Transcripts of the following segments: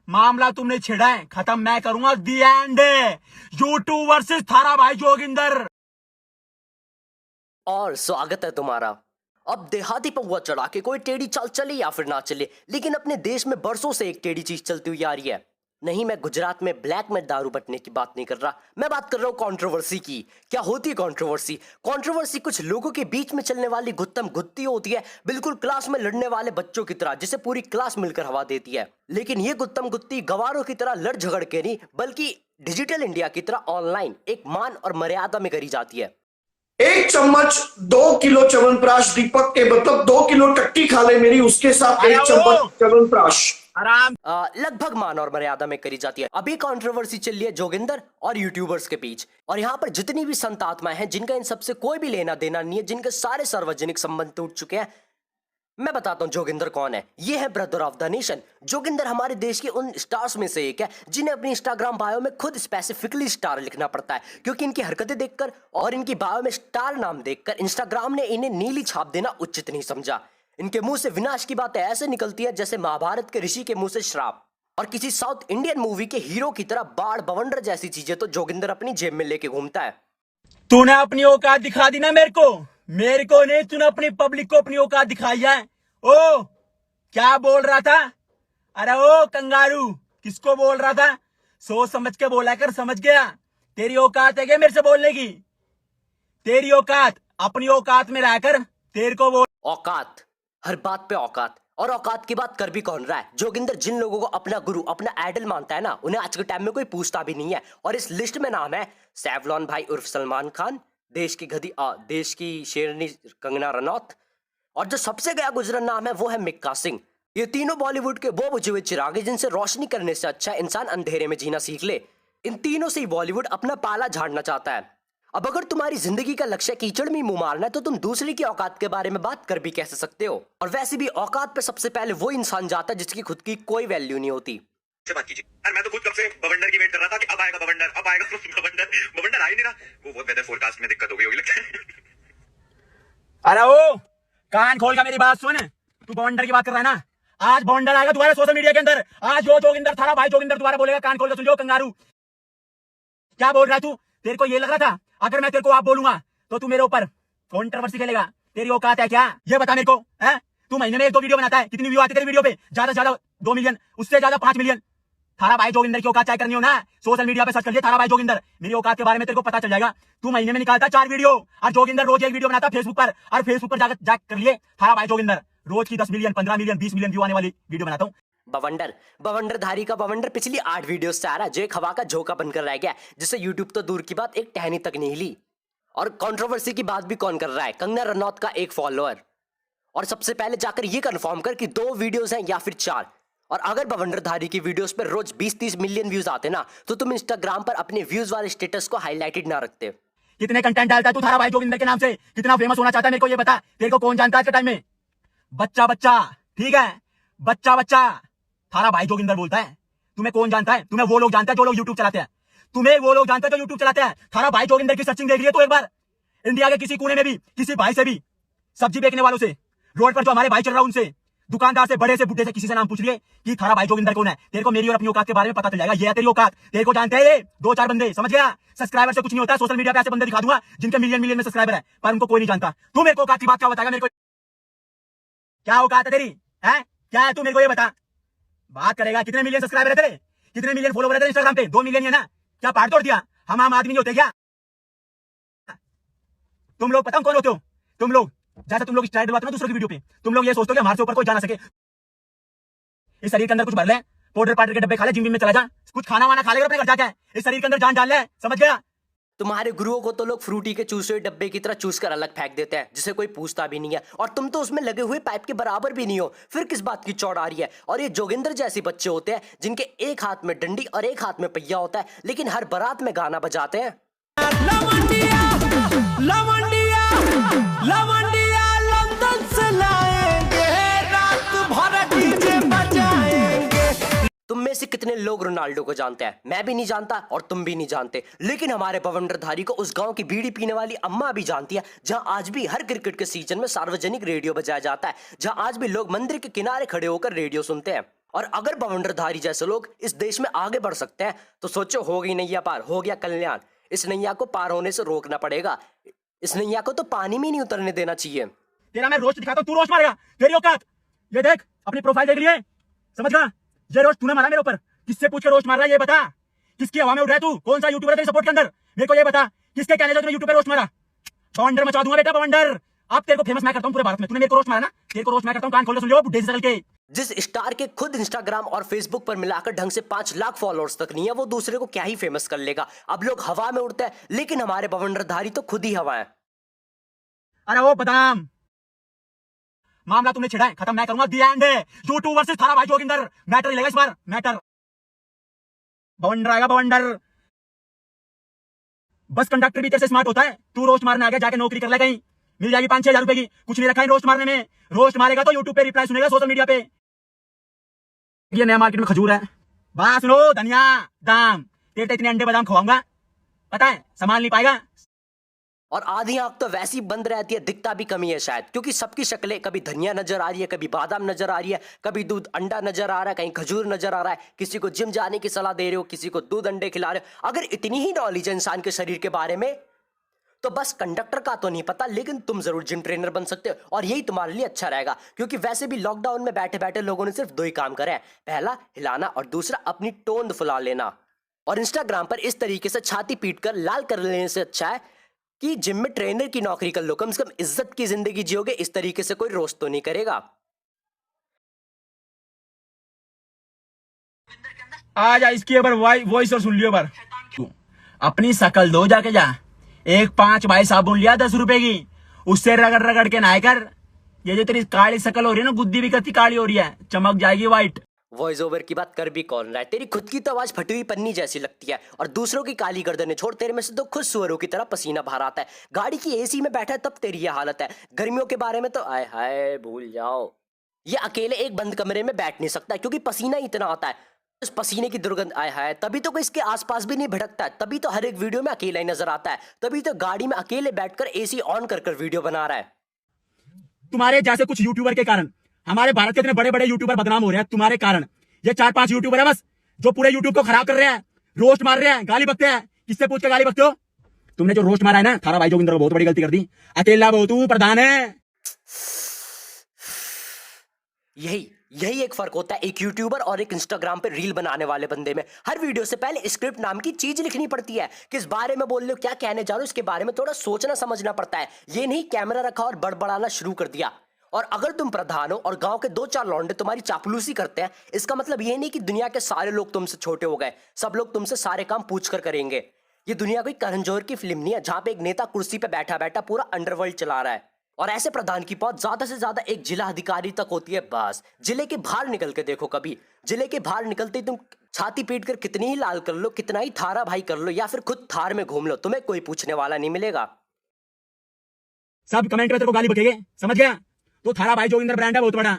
मामला तुमने छेड़ा है, खत्म मैं करूंगा। दी एंड। यूट्यूब वर्सेस थारा भाई जोगिंदर। और स्वागत है तुम्हारा। अब देहाती पौवा चढ़ा के कोई टेढ़ी चाल चले या फिर ना चले, लेकिन अपने देश में बरसों से एक टेढ़ी चीज चलती हुई आ रही है। नहीं, मैं गुजरात में ब्लैक में दारू बटने की बात नहीं कर रहा, मैं बात कर रहा हूँ कंट्रोवर्सी की। क्या होती है कंट्रोवर्सी? कंट्रोवर्सी कुछ लोगों के बीच में चलने वाली गुत्तम गुत्ती होती है, बिल्कुल क्लास में लड़ने वाले बच्चों की तरह, जिसे पूरी क्लास मिलकर हवा देती है। लेकिन ये गुत्तम गुत्ती गवारों की तरह लड़ झगड़ के नहीं, बल्कि डिजिटल इंडिया की तरह ऑनलाइन एक मान और मर्यादा में करी जाती है। 1 चम्मच 2 किलो च्यवनप्राश दीपक के मतलब 2 किलो टट्टी खा ले मेरी, उसके साथ 1 चम्मच च्यवनप्राश आराम। लगभग मान और मर्यादा में करी जाती है। अभी कंट्रोवर्सी चल रही है जोगिंदर और यूट्यूबर्स के बीच, और यहाँ पर जितनी भी संत आत्माएं हैं जिनका इन सबसे कोई भी लेना देना नहीं है, जिनके सारे सार्वजनिक संबंध टूट चुके हैं, मैं बताता हूं जोगिंदर कौन है। ये है brother of the nation. Joginder हमारे देश के उन स्टार्स में से एक है जिन्हें अपनी इंस्टाग्राम बायो में खुद स्पेसिफिकली स्टार लिखना पड़ता है, क्योंकि इनकी हरकतें देखकर और इनकी बायो में स्टार नाम देखकर इंस्टाग्राम ने इन्हें नीली छाप देना उचित नहीं समझा। इनके मुंह से विनाश की बातें ऐसे निकलती है जैसे महाभारत के ऋषि के मुंह से श्राप, और किसी साउथ इंडियन मूवी के हीरो की तरह बाढ़ बवंडर जैसी चीजें तो जोगिंदर अपनी जेब में लेके घूमता है। तूने अपनी औकात दिखा दी ना मेरे को नहीं, तूने अपनी पब्लिक को अपनी औकात दिखाई है। ओ क्या बोल रहा था? अरे ओ कंगारू, किसको बोल रहा था? सोच समझ के बोला कर, समझ गया? तेरी औकात है क्या मेरे से बोलने की? तेरी औकात अपनी औकात में रहकर तेरे को बोल। औकात, हर बात पे औकात, और औकात की बात कर भी कौन रहा है? जोगिंदर जिन लोगों को अपना गुरु अपना आइडल मानता है ना, उन्हें आज के टाइम में कोई पूछता भी नहीं है। और इस लिस्ट में नाम है सैवलॉन भाई उर्फ सलमान खान, देश की शेरनी कंगना रनौत, और जो सबसे गया गुजरा नाम है वो है मिक्का सिंह। ये तीनों बॉलीवुड के वो बुझे हुए चिराग हैं जिनसे रोशनी करने से अच्छा इंसान अंधेरे में जीना सीख ले। इन तीनों से ही बॉलीवुड अपना पाला झाड़ना चाहता है। अब अगर तुम्हारी जिंदगी का लक्ष्य कीचड़ में मुंह मारना है, तो तुम दूसरे की औकात के बारे में बात कर भी कैसे सकते हो? और वैसे भी औकात पे सबसे पहले वो इंसान जाता है जिसकी खुद की कोई वैल्यू नहीं होती। से बात कीजिए यार, मैं तो खुद कब से बवंडर की वेट कर रहा था कि अब आएगा बवंडर, अब आएगा बवंडर आ ही नहीं रहा। वो वेदर फोरकास्ट में दिक्कत हो गई होगी लगता है। अरे ओ कान खोल कर मेरी बात सुन, तू बवंडर की बात कर रहा है ना? आज बवंडर आएगा तुम्हारे सोशल मीडिया के अंदर। आज जो जोगिंदर थारा भाई जोगिंदर दोबारा बोलेगा, कान खोल कर सुन लो कंगारू। क्या बोल रहा है तू? तेरे को ये लग रहा था अगर मैं तेरे को आप बोलूंगा तो तू मेरे ऊपर कंट्रोवर्सी खेलेगा? तेरी औकात है क्या? ये बता मेरे को। है तू महीने में 1-2 वीडियो बनाता है, कितनी व्यू आती है तेरी वीडियो पे? ज्यादा से ज्यादा 2 मिलियन, उससे ज्यादा 5 मिलियन। थारा भाई जोगिंदर की औकात चेक करनी हो ना, सोशल मीडिया पे सर्च कर लिया थारा भाई जोगिंदर, मेरी औकात के बारे में तेरे को पता चल जाएगा। तू महीने में निकालता 4 वीडियो, और जोगिंदर रोज 1 वीडियो बनाता फेसबुक पर, और फेसबुक पर जाकर कर लिए थारा भाई जोगिंदर रोज की 10 मिलियन 15 मिलियन 20 मिलियन व्यू आने वाली वीडियो बनाता हूँ। बवंडरधारी का बवंडर पिछली 8 वीडियो से आ रहा है, जो एक हवा का झोंका बनकर रह गया, जिससे यूट्यूब तो दूर की बात एक टहनी तक नहीं हिली। और कंट्रोवर्सी की बात भी कौन कर रहा है? कंगना रनौत का एक फॉलोअर। और सबसे पहले जाकर ये कंफर्म कर कि 2 वीडियोस हैं या फिर 4। और अगर बवंडरधारी की वीडियोस पर रोज 20-30 मिलियन व्यूज आते ना, तो तुम इंस्टाग्राम पर अपने व्यूज वाले स्टेटस को हाईलाइटेड ना रखते। कितने कंटेंट डालता है तू थारा भाई जोगिंदर के नाम से? कितना फेमस होना चाहता है मेरे को ये बता। तेरे को कौन जानता है आज के टाइम में? बच्चा बच्चा, ठीक है, बच्चा बच्चा थारा भाई जोगिंदर बोलता है। तुम्हें कौन जानता है? तुम्हें वो लोग जानते हैं जो लोग यूट्यूब चलाते हैं। तुम्हें वो लोग जानते हैं जो यूट्यूब चलाते हैं। थारा भाई जोगिंदर की सर्चिंग देख रही है तो एक बार इंडिया के किसी कोने में भी किसी भाई से भी, सब्जी बेचने वालों से, रोड पर जो हमारे भाई चल रहा है उनसे, दुकानदार से, बड़े से, बुढ़े से, किसी से नाम पूछ लिए कि थारा भाई जोगिंदर कौन है। तेरे को मेरी और अपनी औकात के बारे में पता चल जाएगा। ये है तेरी औकात। तेरे को जानते हैं ये 2-4 बंदे, समझ गया? सब्सक्राइबर से कुछ नहीं होता। सोशल मीडिया पे ऐसे बंदे दिखा दूंगा जिनके मिलियन मिलियन में सब्सक्राइबर है, पर उनको कोई नहीं जानता। तू मेरे को औकात की बात क्या बताएगा मेरे को? क्या औकात है तेरी? है क्या है? तू मेरे को ये बता। बात करेगा कितने मिलियन सब्सक्राइबर है तेरे? कितने मिलियन फॉलोवर है तेरे इंस्टाग्राम पे? 2 मिलियन ही है ना? क्या पार तोड़ दिया? हम आम आदमी नहीं होते क्या? तुम लोग पता कौन होते हो? तुम लोग जैसे तुम लोग स्टाइल डलवाते हो ना दूसरों की वीडियो पे, तुम लोग ये सोचते हो कि हमारे से ऊपर कोई जा ना सके। इस शरीर के अंदर कुछ भर ले, पाउडर पाउडर के डब्बे खा ले, जिम में चला जा, कुछ खाना वाना खा ले अपने घर जाके। इस शरीर के अंदर जान डाल ले, समझ गया? तुम्हारे गुरुओं को तो लोग फ्रूटी के चूसे हुए डब्बे की तरह चूस कर अलग फेंक देते हैं, जिसे कोई पूछता भी नहीं है। और तुम तो उसमें लगे हुए पाइप के बराबर भी नहीं हो, फिर किस बात की चौड़ आ रही है? और ये जोगिंदर जैसे बच्चे होते हैं जिनके एक हाथ में डंडी और एक हाथ में पहिया होता है, लेकिन हर बारात में गाना बजाते हैं। लवंडिया, लवंडिया, लवंडिया लंदन से लाएंगे, रात भर डीजे बजाएंगे। तुम में से कितने लोग रोनाल्डो को जानते हैं? मैं भी नहीं जानता और तुम भी नहीं जानते, लेकिन हमारे बवंडरधारी को उस गांव की बीड़ी पीने वाली अम्मा भी जानती है, जहां आज भी हर क्रिकेट के सीजन में सार्वजनिक रेडियो बजाया जाता है, जहां आज भी लोग मंदिर के किनारे खड़े होकर रेडियो सुनते हैं। और अगर बवंडरधारी जैसे लोग इस देश में आगे बढ़ सकते हैं तो सोचो, हो गई नैया पार, हो गया कल्याण। इस नैया को पार होने से रोकना पड़ेगा। इस नैया को तो पानी में नहीं उतरने देना चाहिए। तेरा मैं रोस्ट दिखाता हूं, तू रोस्ट मारेगा, तेरी औकात। ये देख, अपनी प्रोफाइल देख लिए, समझ गया? ये रोस्ट तूने मारा मेरे ऊपर, किससे पूछ के रोस्ट मार रहा है ये बता। किसकी हवा में उड़ रहा है तू? कौन सा यूट्यूबर है तेरे सपोर्ट के अंदर? मेरे को ये बता, किसके कहने से तूने यूट्यूब पे रोस्ट मारा? बवंडर मचा दूंगा बेटा, बवंडर। अब तेरे को फेमस मैं करता हूं पूरे भारत में। तूने मेरे को रोस्ट मारा ना, तेरे को रोस्ट मैं करता हूं, कान खोल के सुन लियो बुड्ढे से के। जिस स्टार के खुद इंस्टाग्राम और फेसबुक पर मिलाकर ढंग से 5 लाख फॉलोअर्स तक नहीं है, वो दूसरे को क्या ही फेमस कर लेगा। अब लोग हवा में उड़ते हैं, लेकिन हमारे बवंडरधारी तो खुद ही हवा है। अरे ओ बदाम, मामला तुमने छिड़ा है, खत्म मैं करूंगा। दी एंड है। यूट्यूब वर्सेस थारा भाई जोगिंदर। मैटर ही लेगा इस बार, मैटर। बवंडर आएगा, बवंडर। बस कंडक्टर भी तेरे से स्मार्ट होता है। तू रोस्ट मारने आ गया, जाके नौकरी कर ले कहीं, मिल जाएगी 5-6 हजार रुपए की। कुछ नहीं रखा है रोस्ट मारने में। रोस्ट मारेगा तो यूट्यूब पे रिप्लाई सुनेगा, सोशल मीडिया पे। ये नया मार्केट में खजूर है, बात सुनो, धनिया दाम। तेरे इतने अंडे बादाम खवाऊंगा, पता है, संभाल नहीं पाएगा। और आधी आंख तो वैसी बंद रहती है, दिखता भी कमी है शायद, क्योंकि सबकी शक्लें, कभी धनिया नजर आ रही है, कभी बादाम नजर आ रही है, कभी दूध अंडा नजर आ रहा है, कहीं खजूर नजर आ रहा है। किसी को जिम जाने की सलाह दे रहे हो, किसी को दूध अंडे खिला रहे हो। अगर इतनी ही नॉलेज है इंसान के शरीर के बारे में, तो बस कंडक्टर का तो नहीं पता, लेकिन तुम जरूर जिम ट्रेनर बन सकते हो। और यही तुम्हारे लिए अच्छा रहेगा, क्योंकि वैसे भी लॉकडाउन में बैठे बैठे लोगों ने सिर्फ 2 ही काम करे हैं। पहला हिलाना, और दूसरा अपनी टोंद फुला लेना। और इंस्टाग्राम पर इस तरीके से छाती पीट कर लाल कर लेने से अच्छा है कि जिम में ट्रेनर की नौकरी कर लो। कम से कम इज्जत की जिंदगी जियोगे, इस तरीके से कोई रोस्ट तो नहीं करेगा। आ जा, इसकी एक बार वॉइस और सुन लियो बार। अपनी शकल दो जाके जा। एक 5 बाई साबुन लिया 10 रुपए की, उससे रगड़ रगड़ के नहाए कर। ये जो तेरी काली शकल हो रही है ना, गुद्दी भी करती काली हो रही है, चमक जाएगी व्हाइट। वॉइस ओवर की बात कर भी कौन रहा है? तेरी खुद की तो आवाज फटी हुई पन्नी जैसी लगती है, और दूसरों की काली गर्दनें छोड़, तेरे में से तो खुद सुअरों की तरह पसीना बाहर आता है। गाड़ी की एसी में बैठा है तब तेरी ये हालत है। गर्मियों के बारे में तो आय हाय भूल जाओ। ये अकेले एक बंद कमरे में बैठ नहीं सकता, क्योंकि पसीना इतना आता है। उस पसीने की दुर्गंध आय हाय, तभी तो कोई इसके आसपास भी नहीं भटकता है। तभी तो हर एक वीडियो में अकेला ही नजर आता है। तभी तो गाड़ी में अकेले बैठकर एसी ऑन कर कर वीडियो बना रहा है। तुम्हारे जैसे कुछ यूट्यूबर के कारण हमारे भारत के इतने बड़े बड़े यूट्यूबर बदनाम हो रहे हैं तुम्हारे कारण। ये 4-5 यूट्यूबर है बस, जो पूरे यूट्यूब को खराब कर रहे हैं, रोस्ट मार रहे हैं, गाली बकते हैं। किससे पूछ के गाली बकते हो? तुमने जो रोस्ट मारा है ना, थारा भाई जोगिंदर को बहुत बड़ी गलती कर दी। अकेला वो तू प्रधान है। यही एक फर्क होता है एक यूट्यूबर और एक इंस्टाग्राम पे रील बनाने वाले बंदे में। हर वीडियो से पहले स्क्रिप्ट नाम की चीज लिखनी पड़ती है। किस बारे में बोल रहे हो, क्या कहने जा रहे हो, इसके बारे में थोड़ा सोचना समझना पड़ता है। ये नहीं कैमरा रखा और बड़बड़ाना शुरू कर दिया। और अगर तुम प्रधान हो और गांव के 2-4 लौंडे तुम्हारी चापलूसी करते हैं, इसका मतलब ये नहीं कि दुनिया के सारे लोग तुमसे छोटे हो गए। सब लोग तुमसे सारे काम पूछ कर करेंगे। ये दुनिया कोई करण जौहर की फिल्म नहीं है, जहां पे एक नेता कुर्सी पे बैठा बैठा पूरा अंडरवर्ल्ड चला रहा है। और ऐसे प्रधान की पहुंच ज्यादा से ज्यादा एक जिला अधिकारी तक होती है बस। जिले के बाहर निकल के देखो कभी। जिले के बाहर निकलते ही तुम छाती पीट कर कितनी ही लाल कर लो, कितना ही थारा भाई कर लो, या फिर खुद थार में घूम लो, तुम्हें कोई पूछने वाला नहीं मिलेगा। सब कमेंट में तेरे को गाली बकेंगे, समझ गया? तो थारा भाई जोगिंदर ब्रांड है बहुत बड़ा।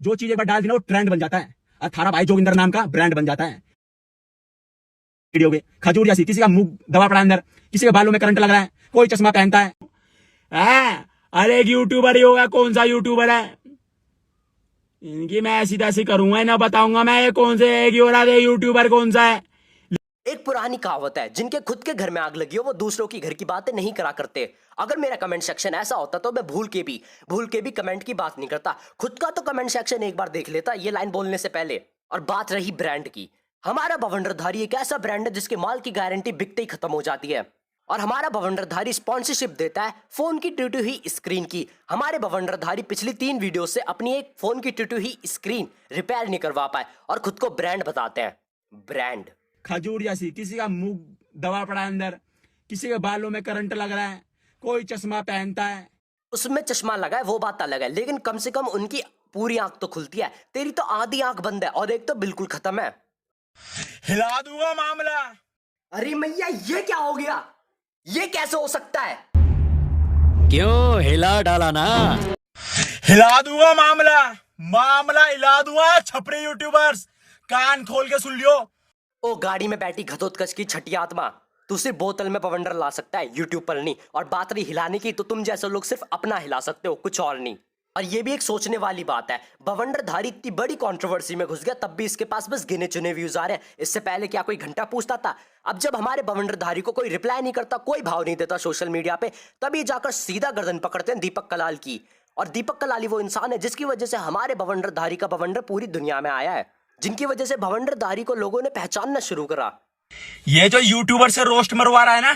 जो चीज एक बार डाल दी ना, वो ट्रेंड बन जाता है, और थारा भाई जोगिंदर नाम का ब्रांड बन जाता है। वीडियो के खजूर जैसी, किसी का मुंह दबा पड़ा अंदर, किसी के बालों में करंट लग रहा है, कोई चश्मा पहनता है। अरे एक यूट्यूबर ही होगा, कौन सा यूट्यूबर है? इनकी मैं ऐसी तैसी करूंगा ना, बताऊंगा मैं ये कौन से यूट्यूबर कौन सा है। एक पुरानी कहावत है, जिनके खुद के घर में आग लगी हो वो दूसरों की घर की बातें नहीं करा करते। अगर मेरा कमेंट सेक्शन ऐसा होता तो मैं भूल के भी कमेंट की बात नहीं करता। खुद का तो कमेंट सेक्शन एक बार देख लेता ये लाइन बोलने से पहले। और बात रही ब्रांड की, हमारा बवंडरधारी एक ऐसा ब्रांड है जिसके माल की गारंटी बिकते ही खत्म हो जाती है। और हमारा बवंडरधारी स्पॉन्सरशिप देता है फोन की टूटी हुई स्क्रीन की। हमारे बवंडरधारी पिछली 3 वीडियो से अपनी एक फोन की टूटी हुई स्क्रीन रिपेयर नहीं करवा पाए, और खुद को ब्रांड बताते हैं। ब्रांड खजूर जैसी, किसी का मुंह दबा पड़ा अंदर, किसी के बालों में करंट लग रहा है, कोई चश्मा पहनता है। उसमें चश्मा लगा है वो बात अलग है, लेकिन कम से कम उनकी पूरी आंख तो खुलती है। तेरी तो आधी आंख बंद है और एक तो बिल्कुल खत्म है। हिला दूंगा मामला। अरे मैया, ये क्या हो गया? ये कैसे हो सकता है? क्यों हिला डाला ना? हिला दूंगा मामला हिला दूंगा। छपरी यूट्यूबर्स कान खोल के सुन लियो। ओ गाड़ी में बैठी घतोत्कच की छठी आत्मा, तू सिर्फ बोतल में बवंडर ला सकता है, यूट्यूब पर नहीं। और बात रही हिलाने की, तो तुम जैसे लोग सिर्फ अपना हिला सकते हो, कुछ और नहीं। और ये भी एक सोचने वाली बात है, बवंडरधारी इतनी बड़ी कंट्रोवर्सी में घुस गया तब भी इसके पास बस गिने चुने व्यूज आ रहे हैं। इससे पहले क्या कोई घंटा पूछता था? अब जब हमारे बवंडरधारी को कोई रिप्लाई नहीं करता, कोई भाव नहीं देता सोशल मीडिया पे, तभी जाकर सीधा गर्दन पकड़ते हैं दीपक कलाल की। और दीपक कलाल ही वो इंसान है जिसकी वजह से हमारे बवंडरधारी का बवंडर पूरी दुनिया में आया है, जिनकी वजह से बवंडरधारी को लोगों ने पहचानना शुरू करा। ये जो यूट्यूबर से रोस्ट मरवा रहा है ना,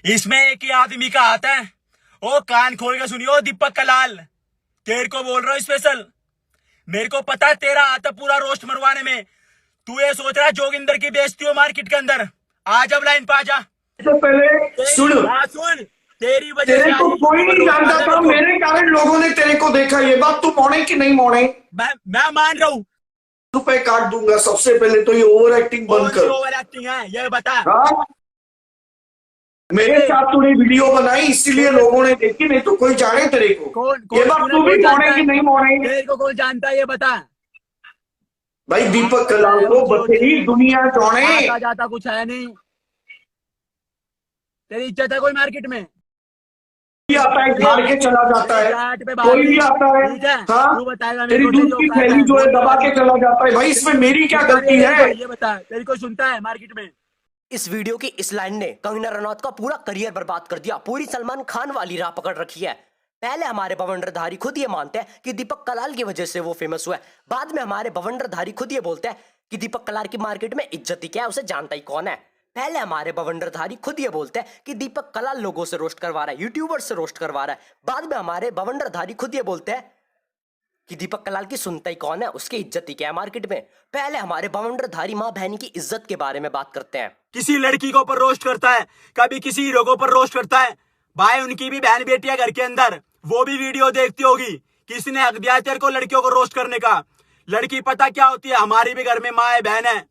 इसमें एक ही आदमी का हाथ है। ओ कान खोल के सुनियो दीपक कलाल, तेरे को बोल रहा हूं स्पेशल। मेरे को पता है तेरा हाथ है पूरा रोस्ट मरवाने में। तू ये सोच रहा है जोगिंदर की बेइज्जती हो मार्केट के अंदर। आ जब लाइन पे आ जा। इससे पहले सुन, तेरी वजह तेरे को कोई नहीं जानता था, मेरे कारण लोगों ने तेरे को देखा। ये बात तू मोड़े कि नहीं मोड़े? मैं मान रहा हूँ। रुपए काट दूंगा। सबसे पहले तो ये ओवर एक्टिंग बंद कर। ओवर एक्टिंग है ये बता। हाँ? मेरे साथ तूने वीडियो बनाई इसीलिए लोगों ने देखी, नहीं तो कोई जाने तेरे को। ये बात तू भी मोड़े कि नहीं मोड़े? तेरे को कौन जानता है ये बता। भाई दीपक कलाल को बतेरी दुनिया जाने। आता जाता कुछ है नहीं, तेरी इज्जत है कोई मार्केट में? भी आता है, झाड़ के चला जाता है, कोई भी आता है। हाँ, तेरी दूध की थैली जो है दबा के चला जाता है। भाई इसमें मेरी क्या गलती है? ये बता, तेरी को सुनता है मार्केट में? इस वीडियो की इस लाइन ने कंगना रनौत का पूरा करियर बर्बाद कर दिया। पूरी सलमान खान वाली राह पकड़ रखी है। पहले हमारे बवंडरधारी खुद ये मानते हैं कि दीपक कलाल की वजह से वो फेमस हुआ है। बाद में हमारे बवंडरधारी खुद ये बोलते हैं कि दीपक कलाल की मार्केट में इज्जत ही क्या है, उसे जानता ही कौन है। पहले हमारे बवंडरधारी खुद ये बोलते हैं कि दीपक कलाल लोगों से रोस्ट करवा रहा है, यूट्यूबर से रोस्ट करवा रहा है। बाद में हमारे बवंडरधारी खुद ये बोलते हैं कि दीपक कलाल की सुनता ही कौन है, उसकी इज्जत ही क्या है मार्केट में। पहले हमारे बवंडरधारी माँ बहन की इज्जत के बारे में बात करते हैं। किसी लड़की के ऊपर रोस्ट करता है, कभी किसी हीरो के ऊपर रोस्ट करता है। भाई उनकी भी बहन बेटी है घर के अंदर, वो भी वीडियो देखती होगी। किसने हक दिया तेरे को लड़कियों को रोस्ट करने का? लड़की पता क्या होती है? हमारी भी घर में माँ है, बहन है।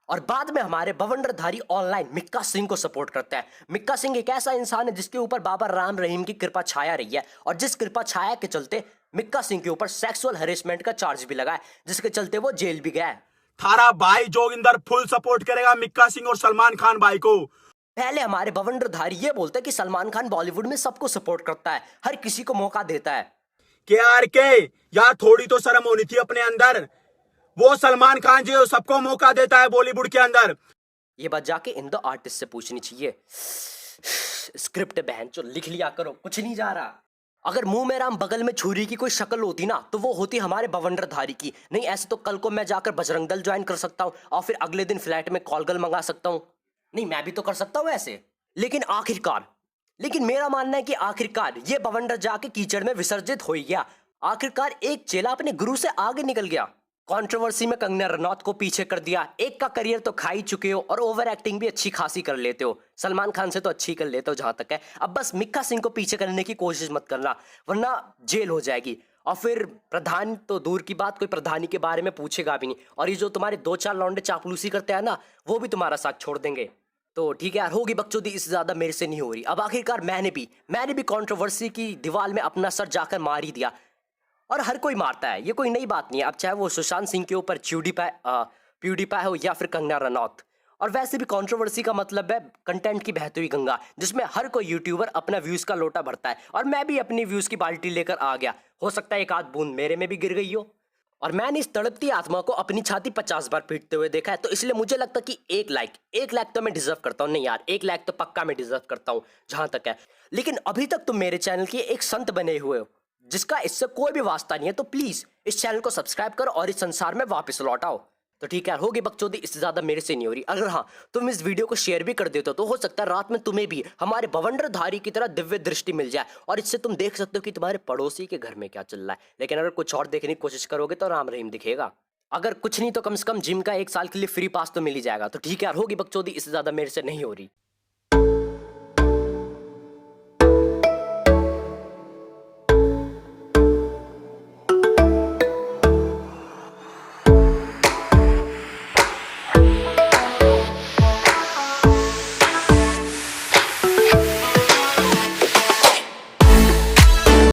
और बाद में हमारे बवंडरधारी ऑनलाइन मिक्का सिंह को सपोर्ट करता है। मिक्का सिंह एक ऐसा इंसान है जिसके ऊपर बाबा राम रहीम की कृपा छाया रही है, और जिस कृपा छाया के चलते मिक्का सिंह के ऊपर सेक्सुअल हैरेसमेंट का चार्ज भी लगा है, जिसके चलते वो जेल भी गया है। थारा भाई जोगिंदर फुल सपोर्ट करेगा मिक्का सिंह और सलमान खान भाई को। पहले हमारे बवंडरधारी ये बोलते हैं कि सलमान खान बॉलीवुड में सबको सपोर्ट करता है, हर किसी को मौका देता है। यार थोड़ी तो शर्म होनी थी अपने अंदर। वो सलमान खान जो सबको मौका देता है बॉलीवुड के अंदर। ये बात जाके इन द आर्टिस्ट से पूछनी चाहिए। स्क्रिप्ट बहन जो लिख लिया करो, कुछ नहीं जा रहा। अगर मुंह में राम बगल में छुरी की कोई शक्ल होती ना, तो वो होती हमारे बवंडरधारी की। नहीं ऐसे तो कल को मैं जाकर बजरंग दल ज्वाइन कर सकता हूँ और फिर अगले दिन फ्लैट में कॉलगल मंगा सकता हूँ। नहीं मैं भी तो कर सकता हूँ ऐसे। लेकिन मेरा मानना है कि आखिरकार ये बवंडर जाके कीचड़ में विसर्जित हो ही गया। आखिरकार एक चेला अपने गुरु से आगे निकल गया। कंट्रोवर्सी में कंगना रनौत को पीछे कर दिया। एक का करियर तो खा ही चुके हो और ओवर एक्टिंग भी अच्छी खासी कर लेते हो। सलमान खान से तो अच्छी कर लेते हो जहां तक है। अब बस मिक्का सिंह को पीछे करने की कोशिश मत करना, वरना जेल हो जाएगी। और फिर प्रधान तो दूर की बात, कोई प्रधानी के बारे में पूछेगा भी नहीं। और ये जो तुम्हारे 2-4 लौंडे चापलूसी करते हैं ना, वो भी तुम्हारा साथ छोड़ देंगे। तो ठीक है यार, होगी बकचोदी, इससे ज्यादा मेरे से नहीं हो रही। अब आखिरकार मैंने भी कंट्रोवर्सी की दीवार में अपना सर जाकर मार ही दिया। और हर कोई मारता है, ये कोई नई बात नहीं है। अब चाहे वो सुशांत सिंह के ऊपर प्यूडीपाई हो या फिर कंगना रनौत। और वैसे भी कंट्रोवर्सी का मतलब है कंटेंट की बहती हुई गंगा, जिसमें हर कोई यूट्यूबर अपना व्यूज का लोटा भरता है। और मैं भी अपनी व्यूज की बाल्टी लेकर आ गया। हो सकता है एक आध बूंद मेरे में भी गिर गई हो। और मैंने इस तड़पती आत्मा को अपनी छाती 50 बार पीटते हुए देखा है। तो इसलिए मुझे लगता कि 1 लाख तो मैं डिजर्व करता हूँ। नहीं यार, 1 लाख तो पक्का मैं डिजर्व करता हूँ जहां तक है। लेकिन अभी तक तुम मेरे चैनल के एक संत बने हुए हो, जिसका इससे कोई भी वास्ता नहीं है। तो प्लीज इस चैनल को सब्सक्राइब करो और इस संसार में वापस लौट आओ। तो ठीक है, होगी बकचोदी, इससे ज्यादा मेरे से नहीं हो रही। अगर हाँ तुम इस वीडियो को शेयर भी कर देते हो तो हो सकता है रात में तुम्हें भी हमारे बवंडरधारी की तरह दिव्य दृष्टि मिल जाए, और इससे तुम देख सकते हो कि तुम्हारे पड़ोसी के घर में क्या चल रहा है। लेकिन अगर कुछ और देखने की कोशिश करोगे तो राम रहीम दिखेगा। अगर कुछ नहीं तो कम से कम जिम का 1 साल के लिए फ्री पास तो मिल ही जाएगा। तो ठीक है यार, होगी बकचोदी, इससे ज्यादा मेरे से नहीं हो रही।